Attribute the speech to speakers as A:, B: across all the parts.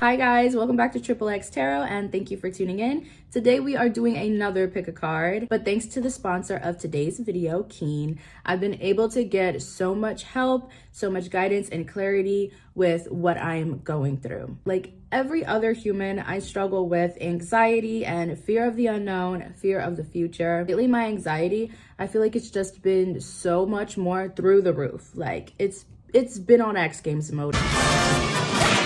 A: Hi guys, welcome back to XXX Tarot and thank you for tuning in. Today we are doing another pick a card, but thanks to the sponsor of today's video, Keen, I've been able to get so much help, so much guidance and clarity with what I'm going through. Like every other human, I struggle with anxiety and fear of the unknown, fear of the future. Lately, my anxiety, I feel like it's just been so much more through the roof. Like it's been on X Games mode.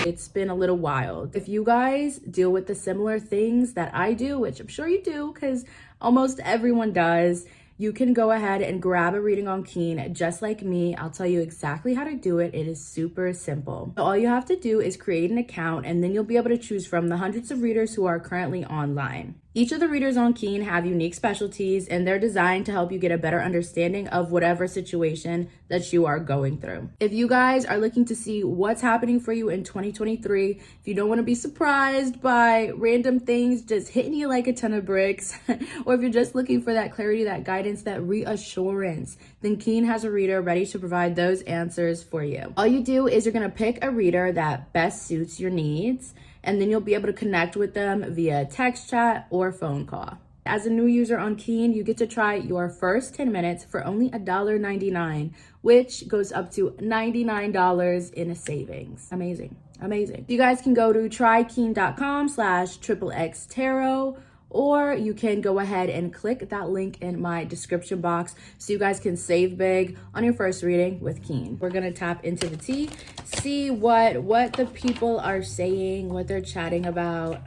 A: It's been a little wild. If you guys deal with the similar things that I do, which I'm sure you do because almost everyone does, you can go ahead and grab a reading on Keen just like me. I'll tell you exactly how to do it. It is super simple. So all you have to do is create an account and then you'll be able to choose from the hundreds of readers who are currently online. Each of the readers on Keen have unique specialties and they're designed to help you get a better understanding of whatever situation that you are going through. If you guys are looking to see what's happening for you in 2023, if you don't want to be surprised by random things just hitting you like a ton of bricks, or if you're just looking for that clarity, that guidance, that reassurance, then Keen has a reader ready to provide those answers for you. All you do is you're going to pick a reader that best suits your needs, and then you'll be able to connect with them via text chat or phone call. As a new user on Keen, you get to try your first 10 minutes for only $1.99, which goes up to $99 in savings. Amazing, amazing. You guys can go to trykeen.com/XXX Tarot, or you can go ahead and click that link in my description box so you guys can save big on your first reading with Keen. We're gonna tap into the tea, see what the people are saying, what they're chatting about,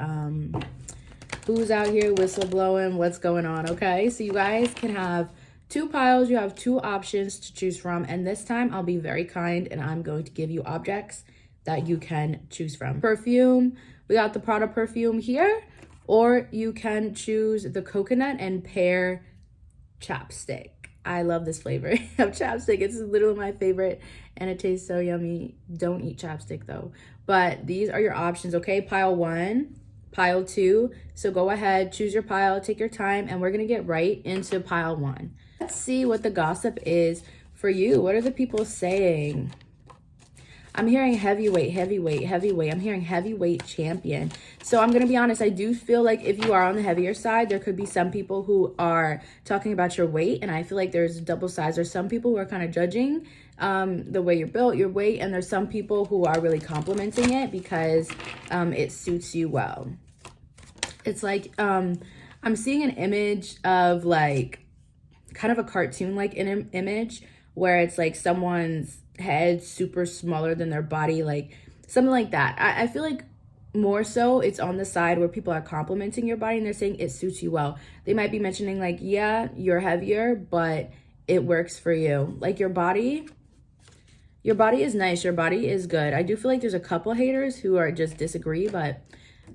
A: who's out here whistleblowing, what's going on, okay? So you guys can have two piles, you have two options to choose from, and this time I'll be very kind and I'm going to give you objects that you can choose from. Perfume, we got the Prada perfume here, or you can choose the coconut and pear chapstick. I love this flavor of chapstick. It's literally my favorite and it tastes so yummy. Don't eat chapstick though. But these are your options, okay? Pile 1, pile 2. So go ahead, choose your pile, take your time, and we're gonna get right into pile 1. Let's see what the gossip is for you. What are the people saying? I'm hearing heavyweight. I'm hearing heavyweight champion. So I'm going to be honest, I do feel like if you are on the heavier side, there could be some people who are talking about your weight. And I feel like there's double sides. There's some people who are kind of judging the way you're built, your weight. And there's some people who are really complimenting it because it suits you well. It's like I'm seeing an image of like kind of a cartoon-like image where it's like someone's head super smaller than their body, like something like that. I feel like more so it's on the side where people are complimenting your body and they're saying it suits you well. They might be mentioning like, yeah, you're heavier, but it works for you. Like your body is nice, your body is good. I do feel like there's a couple haters who are just disagree, but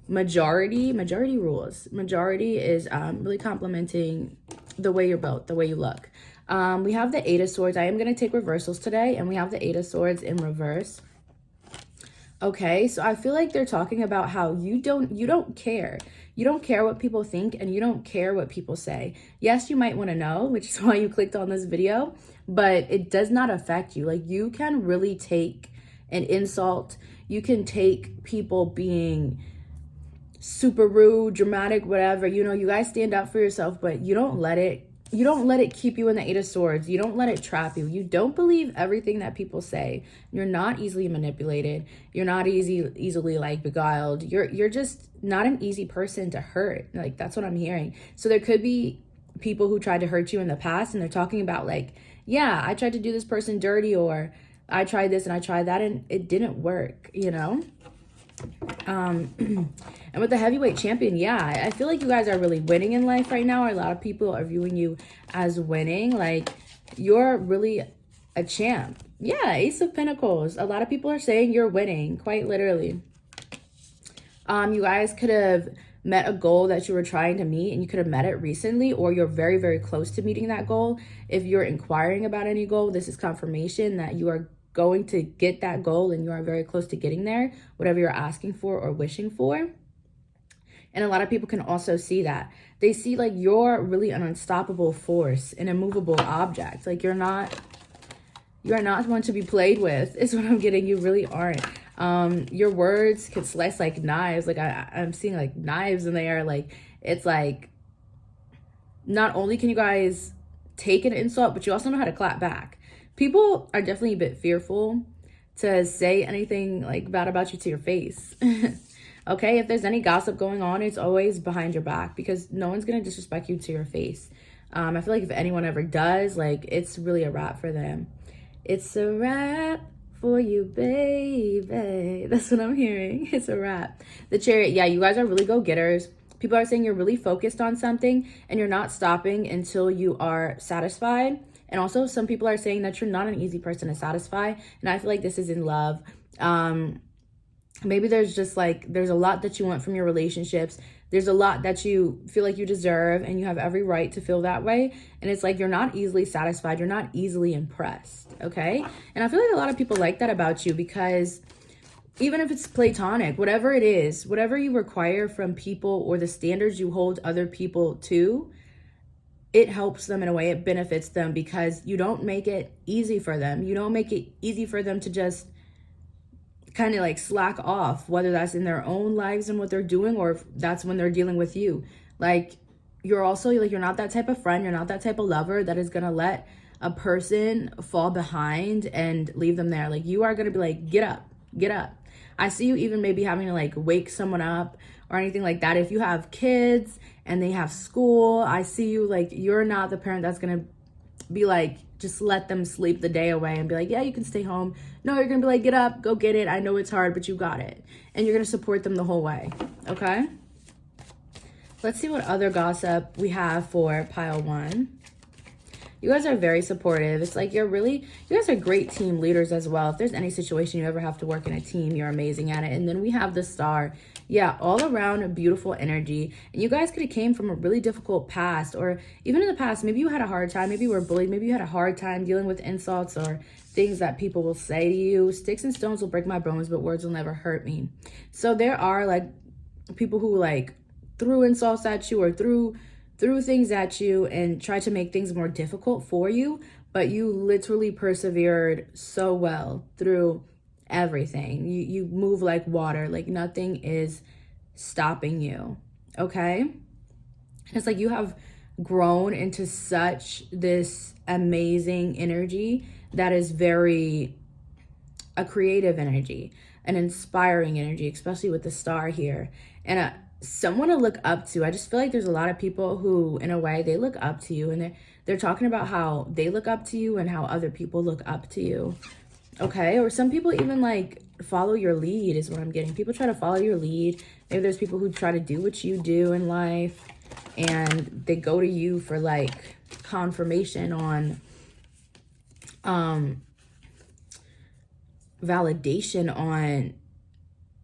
A: majority rules. Majority is really complimenting the way you're built, the way you look. We have the 8 of Swords. I am going to take reversals today, and we have the 8 of Swords in reverse. Okay, so I feel like they're talking about how you don't care. You don't care what people think, and you don't care what people say. Yes, you might want to know, which is why you clicked on this video, but it does not affect you. Like, you can really take an insult. You can take people being super rude, dramatic, whatever. You know, you guys stand up for yourself, but you don't let it keep you in the 8 of Swords. You don't let it trap you. You don't believe everything that people say. You're not easily manipulated. You're not easily like beguiled. You're just not an easy person to hurt. Like, that's what I'm hearing. So there could be people who tried to hurt you in the past and they're talking about like, yeah, I tried to do this person dirty, or I tried this and I tried that and it didn't work, you know? And with the heavyweight champion, yeah, I feel like you guys are really winning in life right now. Or a lot of people are viewing you as winning. Like, you're really a champ. Yeah, Ace of Pentacles. A lot of people are saying you're winning, quite literally. You guys could have met a goal that you were trying to meet and you could have met it recently, or you're very, very close to meeting that goal. If you're inquiring about any goal, this is confirmation that you are going to get that goal and you are very close to getting there, whatever you're asking for or wishing for. And a lot of people can also see that. They see like you're really an unstoppable force, an immovable object. Like you're not one to be played with, is what I'm getting. You really aren't. Your words could slice like knives. Like I'm seeing like knives in the air. Like it's like, not only can you guys take an insult, but you also know how to clap back. People are definitely a bit fearful to say anything like bad about you to your face. Okay, if there's any gossip going on, it's always behind your back, because no one's gonna disrespect you to your face. I feel like if anyone ever does, like, it's really a wrap for them. It's a wrap for you, baby. That's what I'm hearing. It's a wrap. The Chariot, yeah, you guys are really go-getters. People are saying you're really focused on something and you're not stopping until you are satisfied. And also some people are saying that you're not an easy person to satisfy. And I feel like this is in love. Maybe there's just like, there's a lot that you want from your relationships. There's a lot that you feel like you deserve, and you have every right to feel that way. And it's like, you're not easily satisfied. You're not easily impressed. Okay. And I feel like a lot of people like that about you, because even if it's platonic, whatever it is, whatever you require from people or the standards you hold other people to, it helps them in a way. It benefits them, because you don't make it easy for them. You don't make it easy for them to just kind of like slack off, whether that's in their own lives and what they're doing, or if that's when they're dealing with you. Like, you're also like, you're not that type of friend. You're not that type of lover that is going to let a person fall behind and leave them there. Like, you are going to be like, get up, get up. I see you even maybe having to like wake someone up or anything like that. If you have kids and they have school, I see you like, you're not the parent that's going to be like, just let them sleep the day away and be like, yeah, you can stay home. No, you're going to be like, get up, go get it. I know it's hard, but you got it. And you're going to support them the whole way. Okay. Let's see what other gossip we have for pile 1. You guys are very supportive. It's like you guys are great team leaders as well. If there's any situation you ever have to work in a team, you're amazing at it. And then we have the Star. Yeah, all around a beautiful energy. And you guys could have came from a really difficult past, or even in the past, maybe you had a hard time, maybe you were bullied, maybe you had a hard time dealing with insults or things that people will say to you. Sticks and stones will break my bones, but words will never hurt me. So there are like people who like threw insults at you or threw things at you and tried to make things more difficult for you, but you literally persevered so well through everything. You move like water, like nothing is stopping you. Okay. It's like you have grown into such this amazing energy that is very a creative energy, an inspiring energy, especially with the Star here, and someone to look up to. I just feel like there's a lot of people who, in a way, they look up to you, and they're talking about how they look up to you and how other people look up to you. Okay. Or some people even like follow your lead is what I'm getting. People try to follow your lead. Maybe there's people who try to do what you do in life, and they go to you for like confirmation on validation on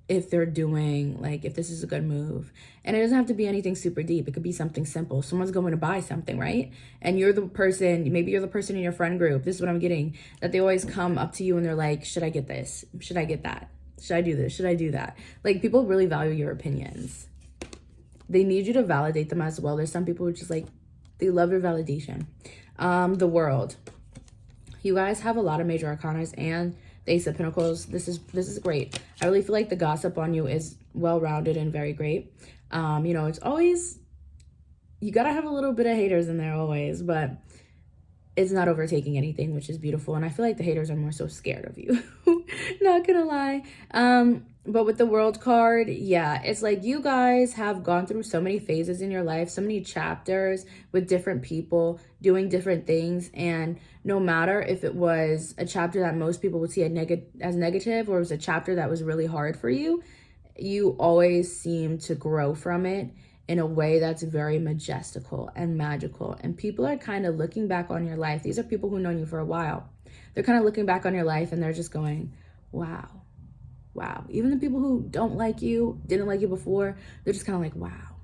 A: if they're doing, like, if this is a good move. And it doesn't have to be anything super deep. It could be something simple. Someone's going to buy something, right? And you're the person, maybe you're the person in your friend group, this is what I'm getting, that they always come up to you and they're like, should I get this? Should I get that? Should I do this? Should I do that? Like, people really value your opinions. They need you to validate them as well. There's some people who just like, they love your validation. The World. You guys have a lot of major arcanas and the Ace of Pentacles. This is great. I really feel like the gossip on you is well-rounded and very great. You know, it's always, you gotta have a little bit of haters in there always, but it's not overtaking anything, which is beautiful. And I feel like the haters are more so scared of you. Not gonna lie. But with the World card, yeah, it's like you guys have gone through so many phases in your life, so many chapters with different people doing different things. And no matter if it was a chapter that most people would see as negative, or it was a chapter that was really hard for you, you always seem to grow from it in a way that's very majestical and magical. And people are kind of looking back on your life. These are people who've known you for a while. They're kind of looking back on your life and they're just going, wow. Wow. Even the people who don't like you, didn't like you before, they're just kind of like, wow.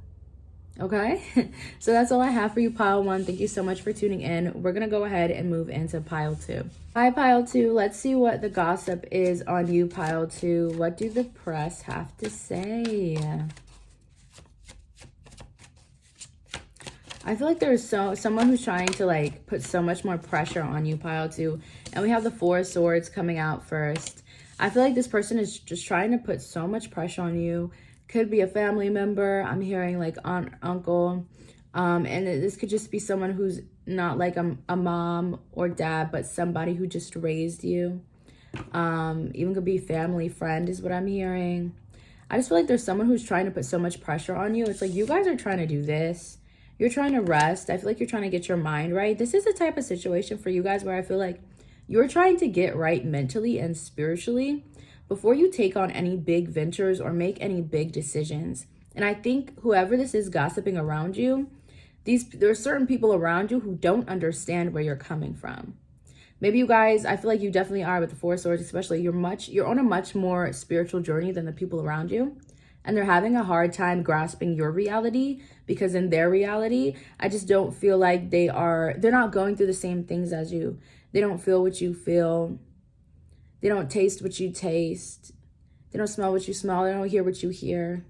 A: Okay. So that's all I have for you, pile 1. Thank you so much for tuning in. We're going to go ahead and move into pile 2. Hi, pile 2. Let's see what the gossip is on you, pile 2. What do the press have to say? I feel like there's someone who's trying to like put so much more pressure on you, pile 2. And we have the 4 of Swords coming out first. I feel like this person is just trying to put so much pressure on you. Could be a family member. I'm hearing like aunt, uncle. And this could just be someone who's not like a mom or dad, but somebody who just raised you. Even could be family, friend is what I'm hearing. I just feel like there's someone who's trying to put so much pressure on you. It's like you guys are trying to do this. You're trying to rest. I feel like you're trying to get your mind right. This is the type of situation for you guys where I feel like you're trying to get right mentally and spiritually before you take on any big ventures or make any big decisions. And I think whoever this is gossiping around you, there are certain people around you who don't understand where you're coming from. Maybe you guys, I feel like you definitely are with the Four of Swords, especially you're on a much more spiritual journey than the people around you. And they're having a hard time grasping your reality because in their reality, I just don't feel like they're not going through the same things as you. They don't feel what you feel. They don't taste what you taste. They don't smell what you smell. They don't hear what you hear.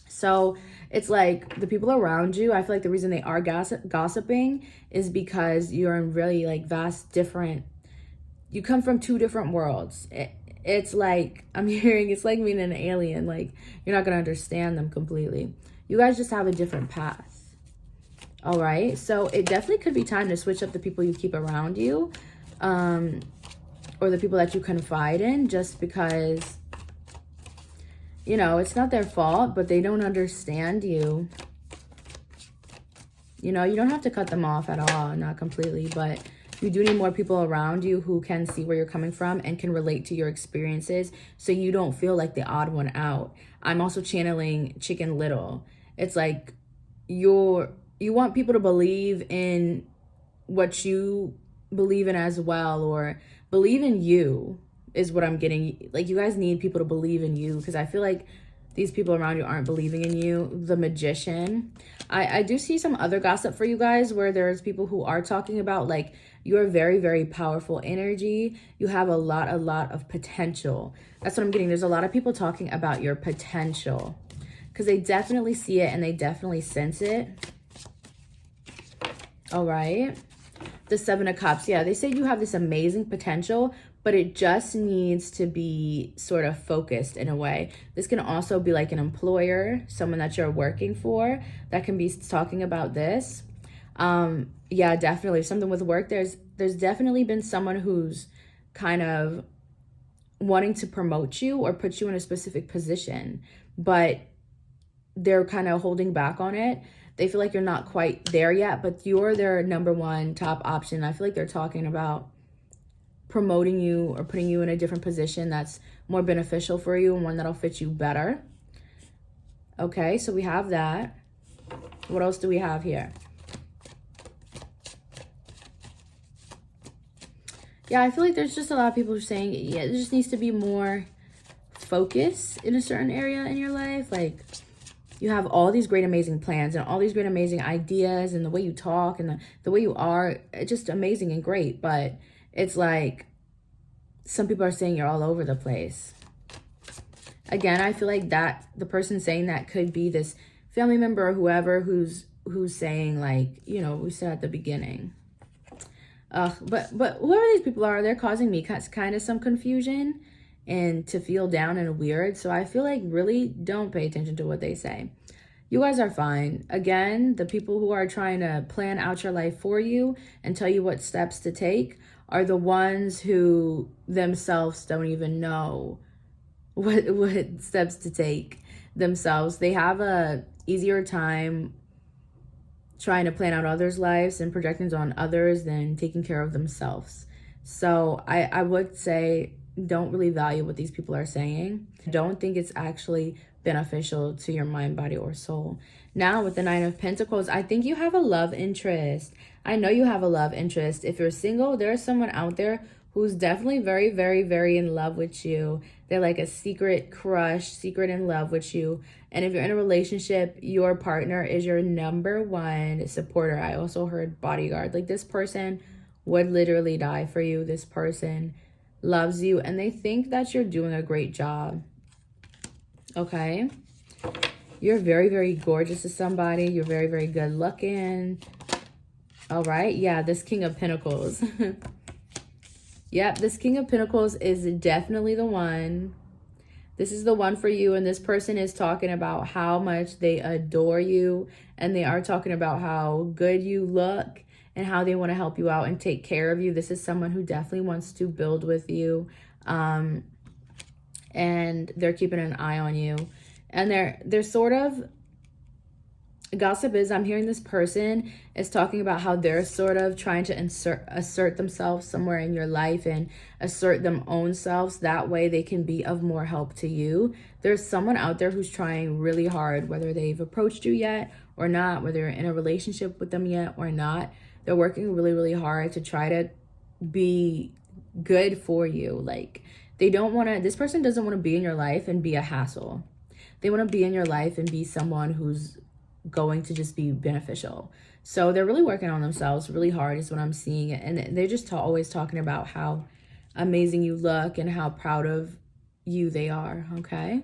A: So it's like the people around you, I feel like the reason they are gossiping is because you're in really like vast different, you come from two different worlds. It's like, I'm hearing, it's like being an alien. Like, you're not going to understand them completely. You guys just have a different path. All right. So it definitely could be time to switch up the people you keep around you, or the people that you confide in, just because, you know, it's not their fault, but they don't understand you. You know, you don't have to cut them off at all, not completely, but you do need more people around you who can see where you're coming from and can relate to your experiences so you don't feel like the odd one out. I'm also channeling Chicken Little. It's like you want people to believe in what you believe in as well, or believe in you is what I'm getting. Like, you guys need people to believe in you because I feel like these people around you aren't believing in you. The Magician. I do see some other gossip for you guys where there's people who are talking about like you're very, very powerful energy. You have a lot of potential. That's what I'm getting. There's a lot of people talking about your potential because they definitely see it and they definitely sense it. All right. The Seven of Cups. Yeah, they say you have this amazing potential, but it just needs to be sort of focused in a way. This can also be like an employer, someone that you're working for that can be talking about this. Yeah, definitely. Something with work. There's definitely been someone who's kind of wanting to promote you or put you in a specific position, but they're kind of holding back on it. They feel like you're not quite there yet, but you're their number one top option. I feel like they're talking about promoting you or putting you in a different position that's more beneficial for you and one that'll fit you better. Okay, so we have that. What else do we have here? Yeah, I feel like there's just a lot of people who are saying, yeah, there just needs to be more focus in a certain area in your life. Like, you have all these great, amazing plans and all these great, amazing ideas, and the way you talk and the way you are, it's just amazing and great. But it's like some people are saying you're all over the place. Again, I feel like that the person saying that could be this family member or whoever who's saying, like, you know, we said at the beginning. But whoever these people are, they're causing me kind of some confusion and to feel down and weird. So I feel like really don't pay attention to what they say. You guys are fine. Again, the people who are trying to plan out your life for you and tell you what steps to take are the ones who themselves don't even know what steps to take themselves. They have a easier time trying to plan out others' lives and projecting on others than taking care of themselves. So I would say don't really value what these people are saying. Don't think it's actually beneficial to your mind, body, or soul. Now with the Nine of Pentacles, I think you have a love interest. I know you have a love interest. If you're single, there's someone out there who's definitely very, very, very in love with you. They're like a secret crush, secret in love with you. And if you're in a relationship, your partner is your number one supporter. I also heard bodyguard. Like, this person would literally die for you. This person loves you and they think that you're doing a great job. Okay? You're very, very gorgeous to somebody. You're very, very good looking. All right? Yeah, this King of Pentacles. Yep, this King of Pentacles is definitely the one. This is the one for you, and this person is talking about how much they adore you, and they are talking about how good you look and how they want to help you out and take care of you. This is someone who definitely wants to build with you, and they're keeping an eye on you. And they're sort of, gossip is, I'm hearing this person is talking about how they're sort of trying to assert themselves somewhere in your life and assert them own selves. That way they can be of more help to you. There's someone out there who's trying really hard, whether they've approached you yet or not, whether you're in a relationship with them yet or not. They're working really, really hard to try to be good for you. Like, they don't want to, this person doesn't want to be in your life and be a hassle. They want to be in your life and be someone who's going to just be beneficial. So they're really working on themselves really hard is what I'm seeing. And they're just always talking about how amazing you look and how proud of you they are, okay?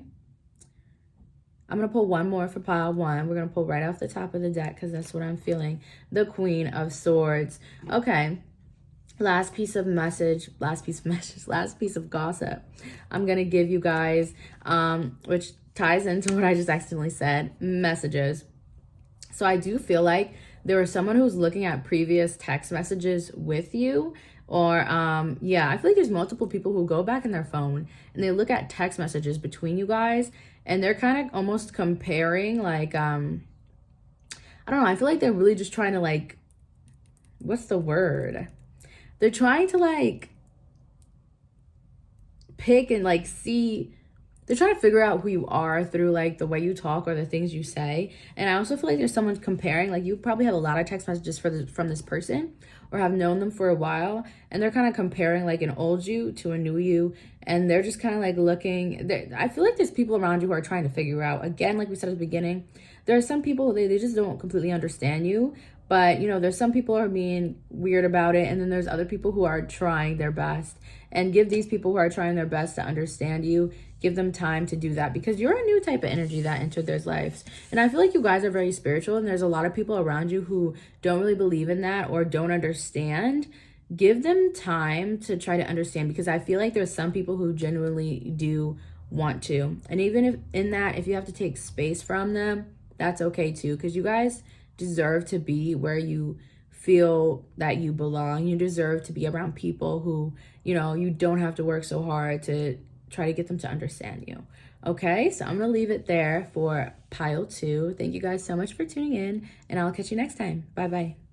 A: I'm going to pull one more for pile one. We're going to pull right off the top of the deck because that's what I'm feeling. The Queen of Swords. Okay. Last piece of gossip I'm going to give you guys, which ties into what I just accidentally said, messages. So I do feel like there was someone who was looking at previous text messages with you, or yeah, I feel like there's multiple people who go back in their phone and they look at text messages between you guys, and they're kind of almost comparing, like, I don't know, I feel like they're really just trying to, like, what's the word? They're trying to, like, pick and, like, see. They're trying to figure out who you are through, like, the way you talk or the things you say. And I also feel like there's someone comparing, like, you probably have a lot of text messages from this person or have known them for a while. And they're kind of comparing, like, an old you to a new you. And they're just kind of, like, looking. I feel like there's people around you who are trying to figure out. Again, like we said at the beginning, there are some people, they just don't completely understand you. But, you know, there's some people who are being weird about it. And then there's other people who are trying their best. And give these people who are trying their best to understand you, give them time to do that, because you're a new type of energy that entered their lives. And I feel like you guys are very spiritual, and there's a lot of people around you who don't really believe in that or don't understand. Give them time to try to understand, because I feel like there's some people who genuinely do want to. And even if you have to take space from them, that's okay too, because you guys deserve to be where you feel that you belong. You deserve to be around people who, you know, you don't have to work so hard to try to get them to understand you. Okay, so I'm going to leave it there for pile 2. Thank you guys so much for tuning in, and I'll catch you next time. Bye-bye.